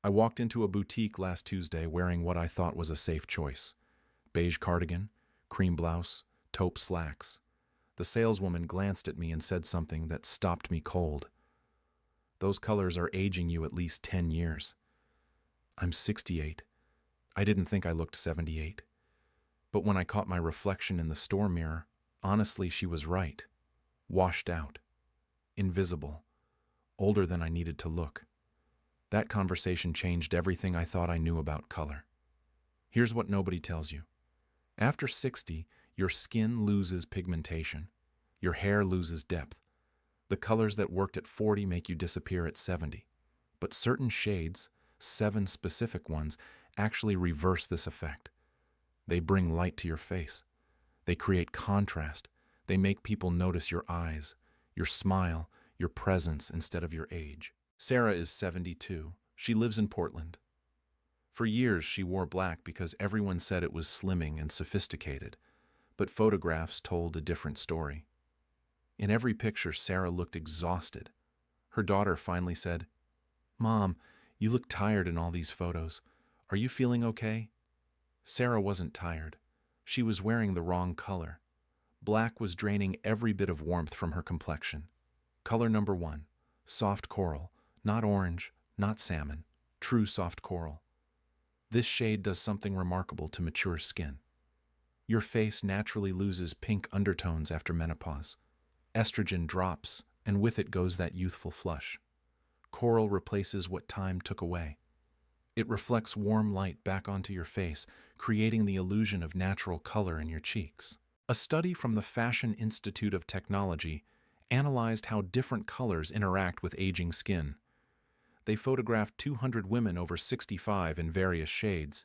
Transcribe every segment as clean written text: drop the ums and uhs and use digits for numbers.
I walked into a boutique last Tuesday wearing what I thought was a safe choice. Beige cardigan, cream blouse, taupe slacks. The saleswoman glanced at me and said something that stopped me cold. Those colors are aging you at least 10 years. I'm 68. I didn't think I looked 78. But when I caught my reflection in the store mirror, honestly, she was right. Washed out. Invisible. Older than I needed to look. That conversation changed everything I thought I knew about color. Here's what nobody tells you. After 60, your skin loses pigmentation. Your hair loses depth. The colors that worked at 40 make you disappear at 70. But certain shades, 7 specific ones, actually reverse this effect. They bring light to your face. They create contrast. They make people notice your eyes, your smile, your presence instead of your age. Sarah is 72. She lives in Portland. For years, she wore black because everyone said it was slimming and sophisticated, but photographs told a different story. In every picture, Sarah looked exhausted. Her daughter finally said, "Mom, you look tired in all these photos. Are you feeling okay?" Sarah wasn't tired. She was wearing the wrong color. Black was draining every bit of warmth from her complexion. Color number 1, soft coral, not orange, not salmon, true soft coral. This shade does something remarkable to mature skin. Your face naturally loses pink undertones after menopause. Estrogen drops, and with it goes that youthful flush. Coral replaces what time took away. It reflects warm light back onto your face, creating the illusion of natural color in your cheeks. A study from the Fashion Institute of Technology analyzed how different colors interact with aging skin. They photographed 200 women over 65 in various shades.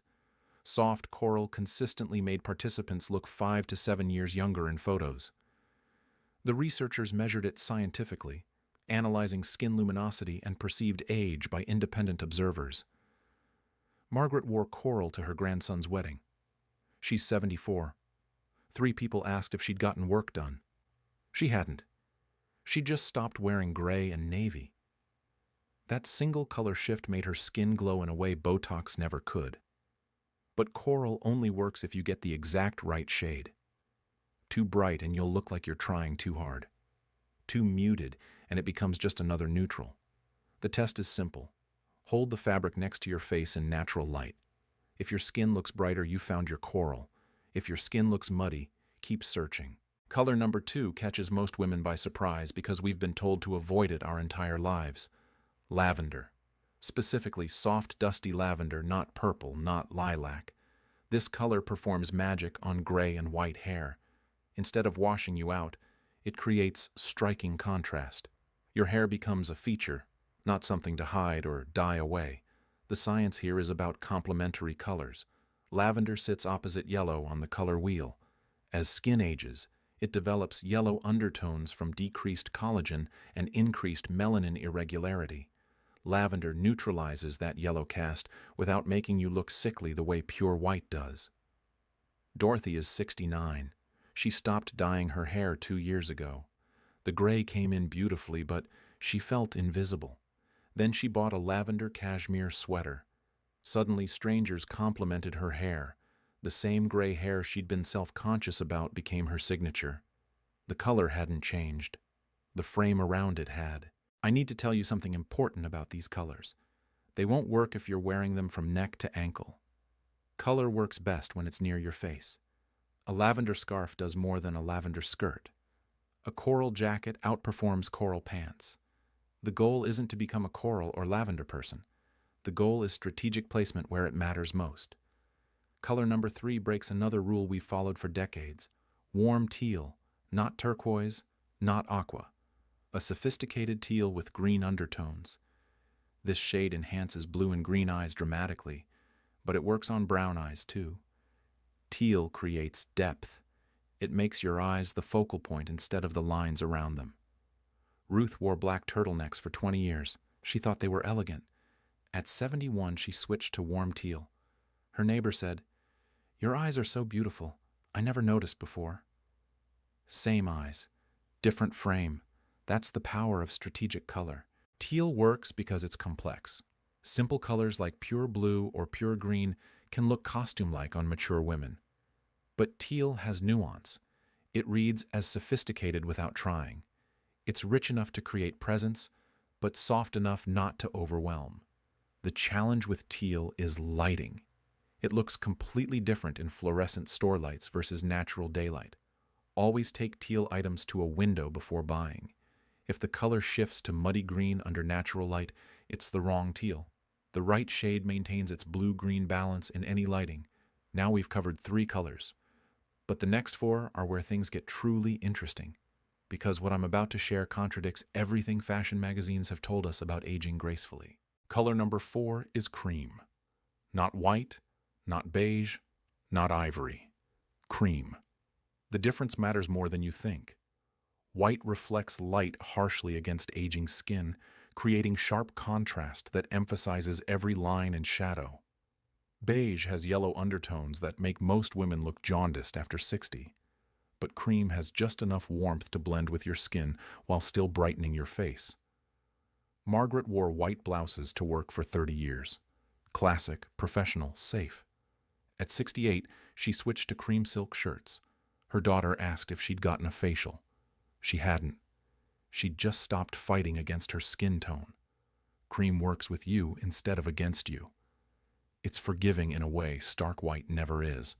Soft coral consistently made participants look 5 to 7 years younger in photos. The researchers measured it scientifically, analyzing skin luminosity and perceived age by independent observers. Margaret wore coral to her grandson's wedding. She's 74. 3 people asked if she'd gotten work done. She hadn't. She just stopped wearing gray and navy. That single color shift made her skin glow in a way Botox never could. But coral only works if you get the exact right shade. Too bright and you'll look like you're trying too hard. Too muted and it becomes just another neutral. The test is simple. Hold the fabric next to your face in natural light. If your skin looks brighter, you found your coral. If your skin looks muddy, keep searching. Color number 2 catches most women by surprise because we've been told to avoid it our entire lives. Lavender. Specifically soft, dusty lavender, not purple, not lilac. This color performs magic on gray and white hair. Instead of washing you out, it creates striking contrast. Your hair becomes a feature, not something to hide or dye away. The science here is about complementary colors. Lavender sits opposite yellow on the color wheel. As skin ages, it develops yellow undertones from decreased collagen and increased melanin irregularity. Lavender neutralizes that yellow cast without making you look sickly the way pure white does. Dorothy is 69. She stopped dyeing her hair 2 years ago. The gray came in beautifully, but she felt invisible. Then she bought a lavender cashmere sweater. Suddenly, strangers complimented her hair. The same gray hair she'd been self-conscious about became her signature. The color hadn't changed. The frame around it had. I need to tell you something important about these colors. They won't work if you're wearing them from neck to ankle. Color works best when it's near your face. A lavender scarf does more than a lavender skirt. A coral jacket outperforms coral pants. The goal isn't to become a coral or lavender person. The goal is strategic placement where it matters most. Color number 3 breaks another rule we've followed for decades. Warm teal, not turquoise, not aqua. A sophisticated teal with green undertones. This shade enhances blue and green eyes dramatically, but it works on brown eyes too. Teal creates depth. It makes your eyes the focal point instead of the lines around them. Ruth wore black turtlenecks for 20 years. She thought they were elegant. At 71, she switched to warm teal. Her neighbor said, "Your eyes are so beautiful. I never noticed before." Same eyes, different frame. That's the power of strategic color. Teal works because it's complex. Simple colors like pure blue or pure green can look costume-like on mature women. But teal has nuance. It reads as sophisticated without trying. It's rich enough to create presence, but soft enough not to overwhelm. The challenge with teal is lighting. It looks completely different in fluorescent store lights versus natural daylight. Always take teal items to a window before buying. If the color shifts to muddy green under natural light, it's the wrong teal. The right shade maintains its blue-green balance in any lighting. Now we've covered 3 colors. But the next 4 are where things get truly interesting, because what I'm about to share contradicts everything fashion magazines have told us about aging gracefully. Color number 4 is cream. Not white, not beige, not ivory. Cream. The difference matters more than you think. White reflects light harshly against aging skin, creating sharp contrast that emphasizes every line and shadow. Beige has yellow undertones that make most women look jaundiced after 60. But cream has just enough warmth to blend with your skin while still brightening your face. Margaret wore white blouses to work for 30 years. Classic, professional, safe. At 68, she switched to cream silk shirts. Her daughter asked if she'd gotten a facial. She hadn't. She'd just stopped fighting against her skin tone. Cream works with you instead of against you. It's forgiving in a way stark white never is.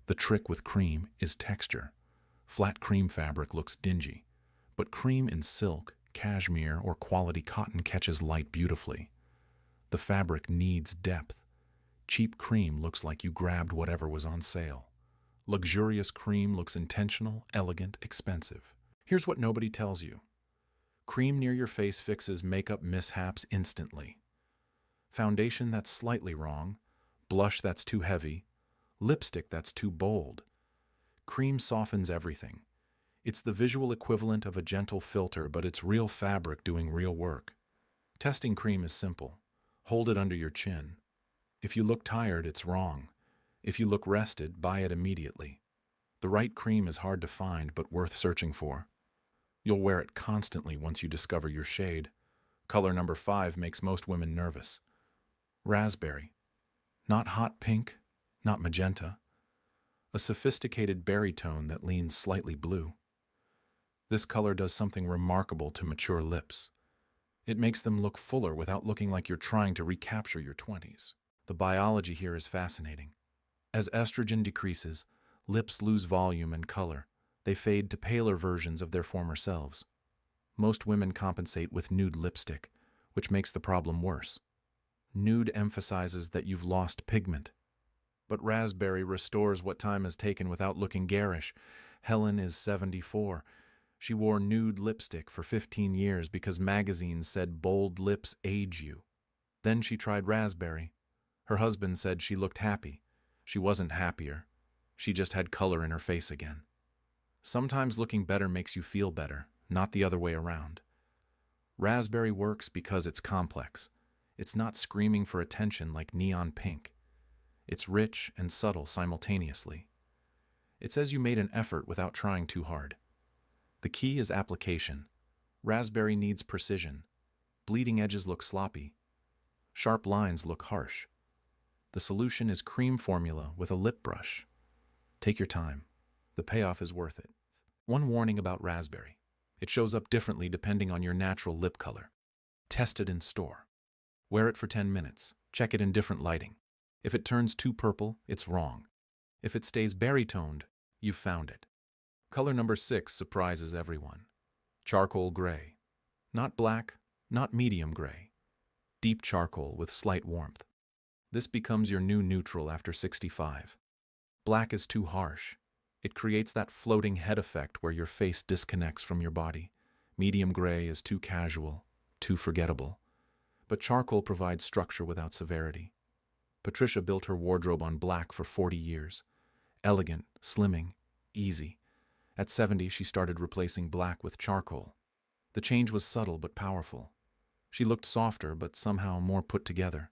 The trick with cream is texture. Flat cream fabric looks dingy, but cream in silk, cashmere, or quality cotton catches light beautifully. The fabric needs depth. Cheap cream looks like you grabbed whatever was on sale. Luxurious cream looks intentional, elegant, expensive. Here's what nobody tells you. Cream near your face fixes makeup mishaps instantly. Foundation that's slightly wrong, blush that's too heavy, lipstick that's too bold. Cream softens everything. It's the visual equivalent of a gentle filter, but it's real fabric doing real work. Testing cream is simple. Hold it under your chin. If you look tired, it's wrong. If you look rested, buy it immediately. The right cream is hard to find, but worth searching for. You'll wear it constantly once you discover your shade. Color number 5 makes most women nervous. Raspberry. Not hot pink, not magenta. A sophisticated berry tone that leans slightly blue. This color does something remarkable to mature lips. It makes them look fuller without looking like you're trying to recapture your 20s. The biology here is fascinating. As estrogen decreases, lips lose volume and color. They fade to paler versions of their former selves. Most women compensate with nude lipstick, which makes the problem worse. Nude emphasizes that you've lost pigment. But raspberry restores what time has taken without looking garish. Helen is 74. She wore nude lipstick for 15 years because magazines said bold lips age you. Then she tried raspberry. Her husband said she looked happy. She wasn't happier. She just had color in her face again. Sometimes looking better makes you feel better, not the other way around. Raspberry works because it's complex. It's not screaming for attention like neon pink. It's rich and subtle simultaneously. It says you made an effort without trying too hard. The key is application. Raspberry needs precision. Bleeding edges look sloppy. Sharp lines look harsh. The solution is cream formula with a lip brush. Take your time. The payoff is worth it. One warning about raspberry. It shows up differently depending on your natural lip color. Test it in store. Wear it for 10 minutes. Check it in different lighting. If it turns too purple, it's wrong. If it stays berry-toned, you've found it. Color number 6 surprises everyone. Charcoal gray. Not black, not medium gray. Deep charcoal with slight warmth. This becomes your new neutral after 65. Black is too harsh. It creates that floating head effect where your face disconnects from your body. Medium gray is too casual, too forgettable. But charcoal provides structure without severity. Patricia built her wardrobe on black for 40 years. Elegant, slimming, easy. At 70, she started replacing black with charcoal. The change was subtle but powerful. She looked softer but somehow more put together.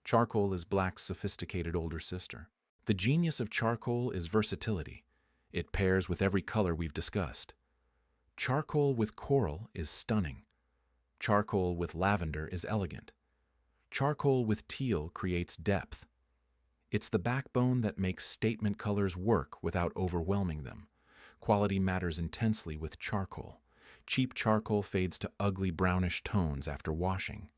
Charcoal is black's sophisticated older sister. The genius of charcoal is versatility. It pairs with every color we've discussed. Charcoal with coral is stunning. Charcoal with lavender is elegant. Charcoal with teal creates depth. It's the backbone that makes statement colors work without overwhelming them. Quality matters intensely with charcoal. Cheap charcoal fades to ugly brownish tones after washing.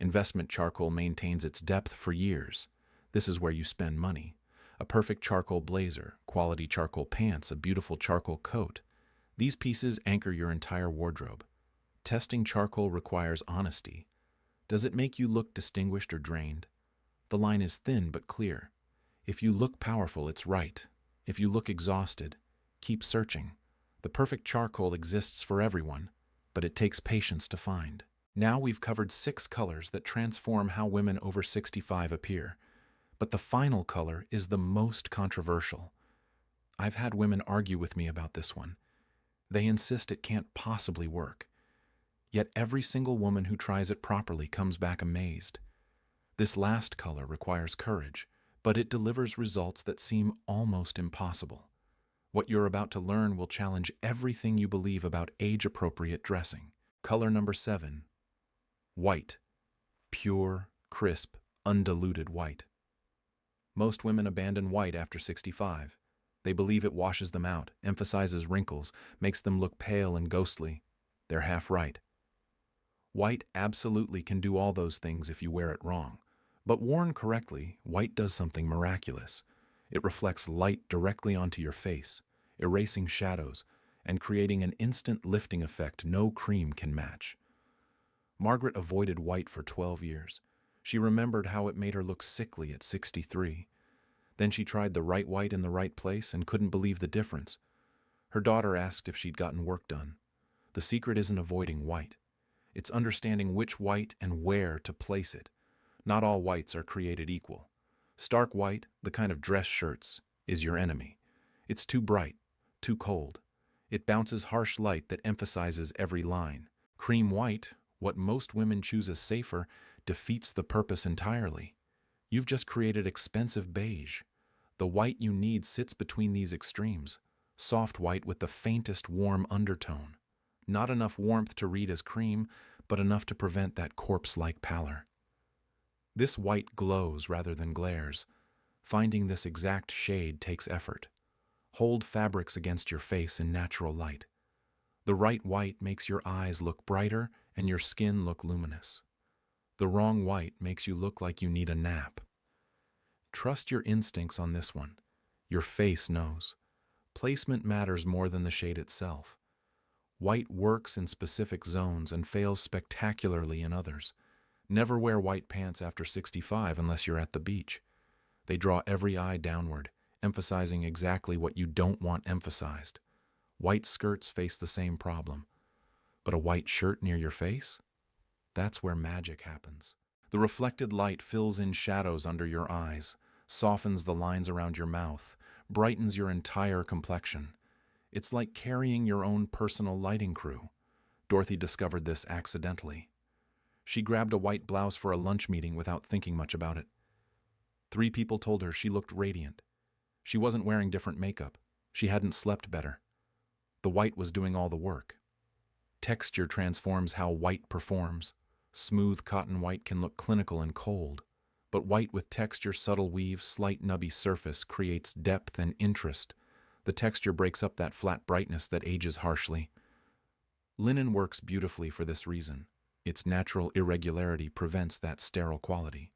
Investment charcoal maintains its depth for years. This is where you spend money. A perfect charcoal blazer, quality charcoal pants, a beautiful charcoal coat. These pieces anchor your entire wardrobe. Testing charcoal requires honesty. Does it make you look distinguished or drained? The line is thin but clear. If you look powerful, it's right. If you look exhausted, keep searching. The perfect charcoal exists for everyone, but it takes patience to find. Now we've covered 6 colors that transform how women over 65 appear. But the final color is the most controversial. I've had women argue with me about this one. They insist it can't possibly work. Yet every single woman who tries it properly comes back amazed. This last color requires courage, but it delivers results that seem almost impossible. What you're about to learn will challenge everything you believe about age-appropriate dressing. Color number 7. White. Pure, crisp, undiluted white. Most women abandon white after 65. They believe it washes them out, emphasizes wrinkles, makes them look pale and ghostly. They're half right. White absolutely can do all those things if you wear it wrong. But worn correctly, white does something miraculous. It reflects light directly onto your face, erasing shadows, and creating an instant lifting effect no cream can match. Margaret avoided white for 12 years. She remembered how it made her look sickly at 63. Then she tried the right white in the right place and couldn't believe the difference. Her daughter asked if she'd gotten work done. The secret isn't avoiding white. It's understanding which white and where to place it. Not all whites are created equal. Stark white, the kind of dress shirts, is your enemy. It's too bright, too cold. It bounces harsh light that emphasizes every line. Cream white, what most women choose as safer, defeats the purpose entirely. You've just created expensive beige. The white you need sits between these extremes. Soft white with the faintest warm undertone. Not enough warmth to read as cream, but enough to prevent that corpse-like pallor. This white glows rather than glares. Finding this exact shade takes effort. Hold fabrics against your face in natural light. The right white makes your eyes look brighter and your skin look luminous. The wrong white makes you look like you need a nap. Trust your instincts on this one. Your face knows. Placement matters more than the shade itself. White works in specific zones and fails spectacularly in others. Never wear white pants after 65 unless you're at the beach. They draw every eye downward, emphasizing exactly what you don't want emphasized. White skirts face the same problem. But a white shirt near your face? That's where magic happens. The reflected light fills in shadows under your eyes, softens the lines around your mouth, brightens your entire complexion. It's like carrying your own personal lighting crew. Dorothy discovered this accidentally. She grabbed a white blouse for a lunch meeting without thinking much about it. 3 people told her she looked radiant. She wasn't wearing different makeup. She hadn't slept better. The white was doing all the work. Texture transforms how white performs. Smooth cotton white can look clinical and cold, but white with texture, subtle weave, slight nubby surface creates depth and interest. The texture breaks up that flat brightness that ages harshly. Linen works beautifully for this reason. Its natural irregularity prevents that sterile quality.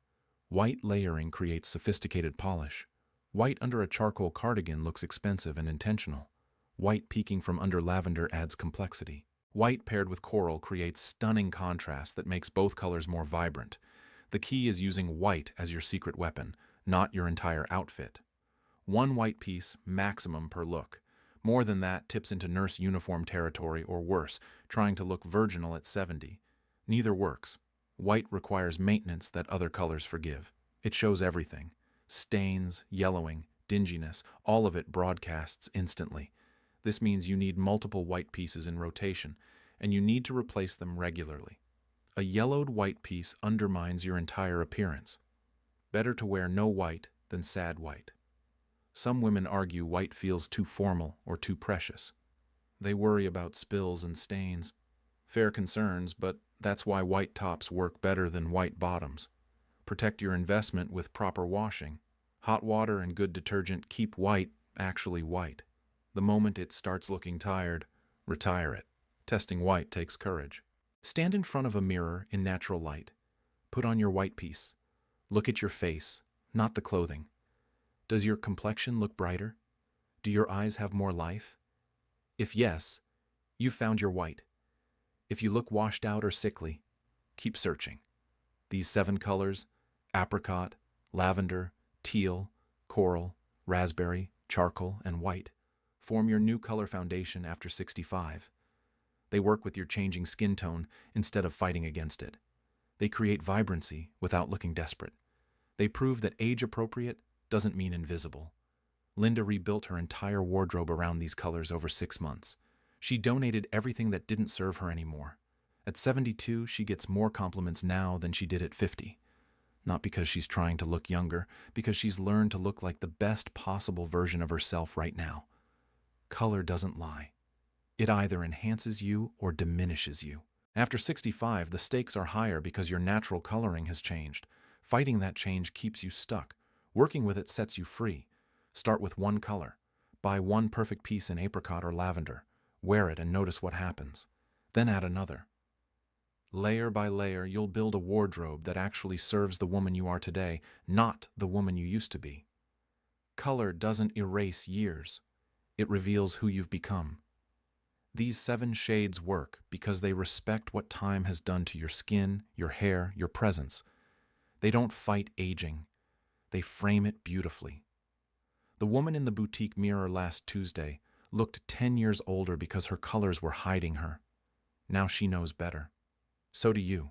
White layering creates sophisticated polish. White under a charcoal cardigan looks expensive and intentional. White peeking from under lavender adds complexity. White paired with coral creates stunning contrast that makes both colors more vibrant. The key is using white as your secret weapon, not your entire outfit. 1 white piece, maximum per look. More than that tips into nurse uniform territory or worse, trying to look virginal at 70. Neither works. White requires maintenance that other colors forgive. It shows everything. Stains, yellowing, dinginess, all of it broadcasts instantly. This means you need multiple white pieces in rotation, and you need to replace them regularly. A yellowed white piece undermines your entire appearance. Better to wear no white than sad white. Some women argue white feels too formal or too precious. They worry about spills and stains. Fair concerns, but that's why white tops work better than white bottoms. Protect your investment with proper washing. Hot water and good detergent keep white actually white. The moment it starts looking tired, retire it. Testing white takes courage. Stand in front of a mirror in natural light. Put on your white piece. Look at your face, not the clothing. Does your complexion look brighter? Do your eyes have more life? If yes, you've found your white. If you look washed out or sickly, keep searching. These 7 colors, apricot, lavender, teal, coral, raspberry, charcoal, and white, form your new color foundation after 65. They work with your changing skin tone instead of fighting against it. They create vibrancy without looking desperate. They prove that age-appropriate doesn't mean invisible. Linda rebuilt her entire wardrobe around these colors over 6 months. She donated everything that didn't serve her anymore. At 72, she gets more compliments now than she did at 50. Not because she's trying to look younger, because she's learned to look like the best possible version of herself right now. Color doesn't lie. It either enhances you or diminishes you. After 65, the stakes are higher because your natural coloring has changed. Fighting that change keeps you stuck. Working with it sets you free. Start with one color. Buy one perfect piece in apricot or lavender. Wear it and notice what happens. Then add another. Layer by layer, you'll build a wardrobe that actually serves the woman you are today, not the woman you used to be. Color doesn't erase years. It reveals who you've become. These 7 shades work because they respect what time has done to your skin, your hair, your presence. They don't fight aging. They frame it beautifully. The woman in the boutique mirror last Tuesday looked 10 years older because her colors were hiding her. Now she knows better. So do you.